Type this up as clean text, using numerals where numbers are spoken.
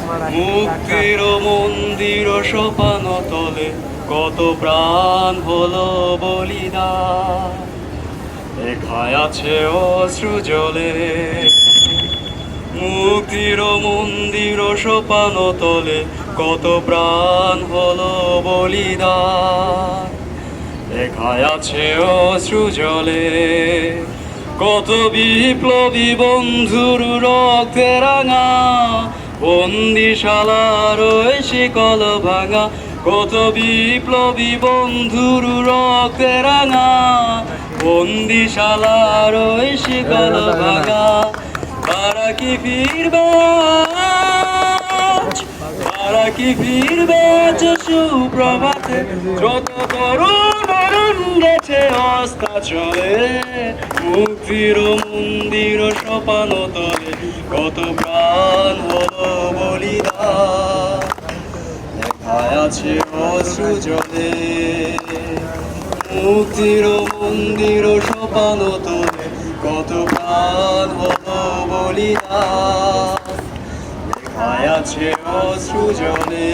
মুক্তির মন্দির সোপান তলে কত প্রাণ হলো বলিদান, লেখায় আছে অশ্রু জলে। মুক্তির মন্দির সোপান তলে কত প্রাণ হলো বলিদান, লেখায় আছে অশ্রু জলে। কত বিপ্লবী বন্ধুর রক্তে রাঙা বন্দিশালার ওই শিকল ভাঙা, কত বিপ্লবী বন্ধুর রক্তে রাঙা বন্দিশালার ওই শিকল ভাঙা। তারা কি ফিরবে আজ? তারা কি ফিরবে আজ সুপ্রভাতে? যত তরুণ গেছে অস্তাচলে, মুক্তির মন্দির সোপান তলে কত প্রাণ হলো বলিদান, লেখায় আছে অশ্রু জলে। মুক্তির মন্দির সোপান তলে কত প্রাণ হলো বলিদান, লেখায় আছে অশ্রু জলে।